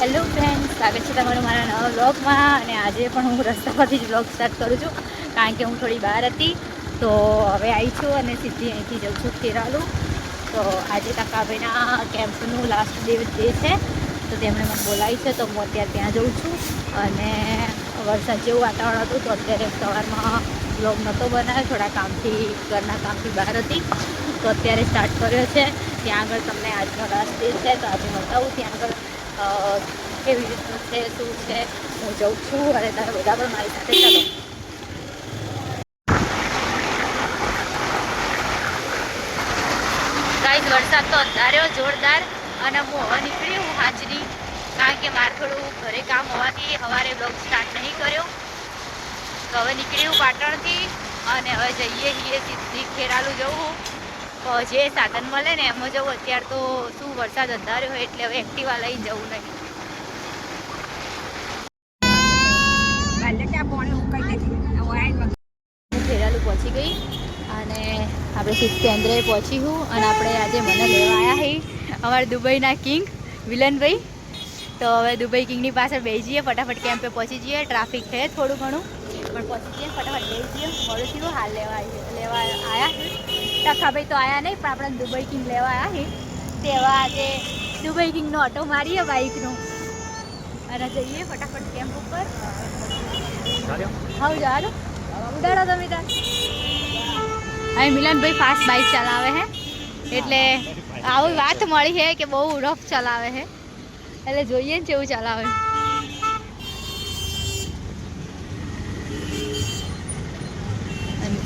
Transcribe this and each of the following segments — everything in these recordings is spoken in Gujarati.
હેલો ફ્રેન્ડ, સ્વાગત છે તમારું મારા નવા વ્લોગમાં. અને આજે પણ હું રસ્તા પરથી જ વ્લોગ સ્ટાર્ટ કરું છું, કારણ કે હું થોડી બહાર હતી. તો હવે આવી છું અને સીધી અહીંથી જઉં છું ખેરાલુ. તો આજે તકાભાઈના કેમ્પનું લાસ્ટ ડે છે, તો તેમણે મને બોલાવી છે. તો હું અત્યારે ત્યાં જઉં છું. અને વરસાદ જેવું વાતાવરણ હતું, તો અત્યારે સવારમાં વ્લોગ નહોતો બનાવ્યો, થોડા કામથી, ઘરના કામથી બહાર હતી. તો અત્યારે સ્ટાર્ટ કર્યો છે. ત્યાં આગળ તમને આજનો લાસ્ટ ડે છે, તો આજે બતાવું ત્યાં આગળ કેવી રીતનું છે, શું છે. હું જઉં છું અને તમે બધા પણ મારી સાથે ચાલો. ગાઈસ, વરસાદ તો અંધાર્યો જોરદાર, અને હું હવે નીકળી હું હાજરી, કારણ કે મારે થોડું ઘરે કામ હોવાથી સવારે બ્લોગ સ્ટાર્ટ નહીં કર્યો. તો હવે નીકળી હું પાટણથી, અને હવે જઈએ સીધી ખેરાલુ જવું. તો જે સાધન મળે ને એમાં જવું. અત્યારે તો શું વરસાદ અંધાર્યો હોય એટલે હવે એક્ટિવા લઈ જવું નહીં. ખેરાલુ પહોંચી ગઈ અને આપણે શીત કેન્દ્રએ પહોંચી હું. અને આપણે આજે મને લેવા આવ્યા છીએ અમારા દુબઈના કિંગ વિલનભાઈ. તો હવે દુબઈ કિંગની પાછળ બેસી જઈએ, ફટાફટ કેમ્પે પહોંચી જઈએ. ટ્રાફિક છે થોડું ઘણું, પણ પહોંચી જઈએ, ફટાફટ બેસી જઈએ. મળું છું હાલ લેવા આવ્યા. ટકાભાઈ તો આવ્યા નહીં, પણ આપણે દુબઈ કિંગ લેવા આવ્યા છીએ. તેવા આજે દુબઈ કિંગનો ઓટો મારીએ બાઇકનો, અને જઈએ ફટાફટ કેમ્પ ઉપર. હા જાઓ, ઉડાડો તમે ત્યાં. હવે મિલનભાઈ ફાસ્ટ બાઇક ચલાવે છે, એટલે આવી વાત મળી છે કે બહુ રફ ચલાવે છે, એટલે જોઈએ ને કેવું ચલાવે.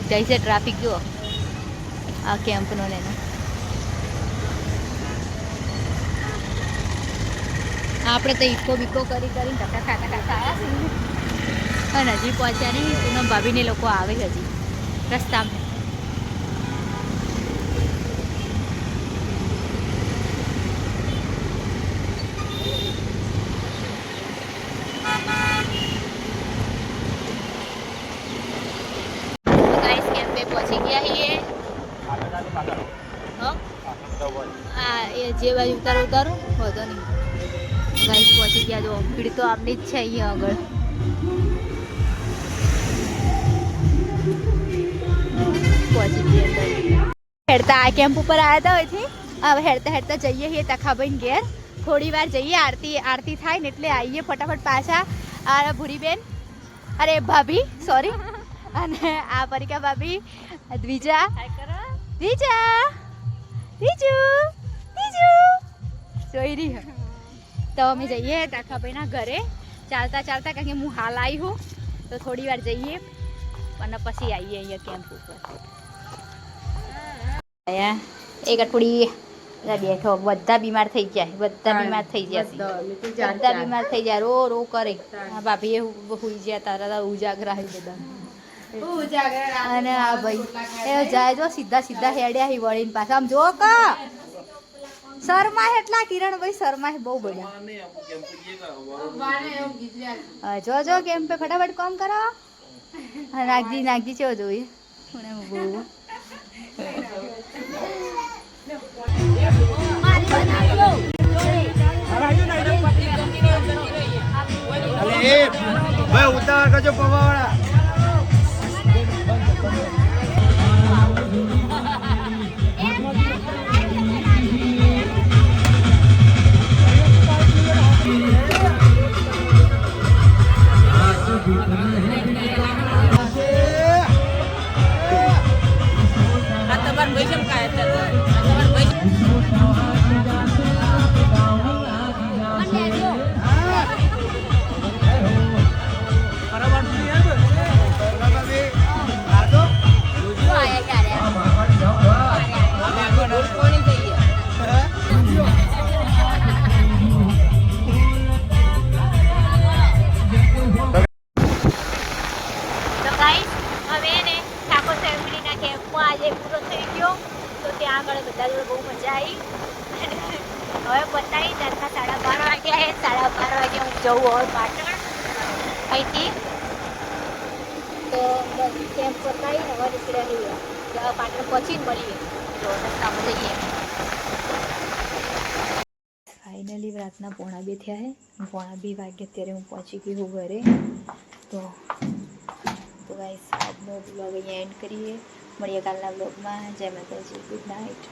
જાય છે ટ્રાફિક જુઓ આ કેમ્પનો ને એનો. આપણે તો ઇકો બીકો કરીને ધક્કા ખાતા આવ્યા, અને હજી પહોંચ્યા નહીં. પૂનમ ભાભીને લોકો આવે હજી રસ્તામાં. ગાઈસ કેમ્પે પહોંચી ગયા છીએ. હા, એ જે બાજુ ઉતારું વધો નહીં. ગાઈસ પહોંચી ગયા. જો ભીડ તો આપણી જ છે અહીંયા આગળ. પહોંચી ગયા. હેડતા આ કેમ્પ ઉપર આવ્યા હતા હોયથી. હવે હેડતા જઈએ છીએ તખાભાઈ ઘેર. થોડી વાર જઈએ, આરતી થાય ને એટલે આવીએ ફટાફટ પાછા. આ ભૂરીબેન, અરે ભાભી સોરી, અને આ પરિકા ભાભી, દ્વિજા જોઈ રહી. તો અમે જઈએ તખાભાઈના ઘરે ચાલતા, કારણ કે હું હાલ આવી હું. તો થોડી વાર જઈએ અને પછી આવીએ અહીંયા કેમ્પ ઉપર. એક અઠવાડિયે બેઠો, બધા બીમાર થઈ ગયા, બધા બીમાર થઈ ગયા, રો કરે. ભાભી એ હુઈ ગયા, તારા ઉજાગરા બધા. અને આ ભાઈ એ જાય જો સીધા હેડ્યા હી વળીને પાછા. આમ જો કા શર્મા એટલા કિરણભાઈ શર્મા બહુ બધા. જો કેમ પે ફટાફટ કામ કરો. નાગજી ચેવો જોઈએ ઉતાવળ કરજો પવાવાળા. આગળ બધા જોડે બહુ મજા આવી. હવે પતાવી તારખા 12:30 વાગ્યા છે. 12:30 વાગે હું જવું હવે પાટણ અહીંથી. તો બસ કેમ્પ પતાવીને હવે નીકળ્યા છીએ. પાટણ પહોંચીને મળીએ, જો રસ્તામાં જઈએ. ફાઇનલી રાતના 1:30 થયા છે. 1:30 વાગ્યા અત્યારે હું પહોંચી ગઈ હું ઘરે. તો ગાઈસ આજનો બ્લોગ અહીંયા એન્ડ કરીએ. મળીએ કાલના બ્લોગમાં. જય માતાજી, ગુડ નાઇટ.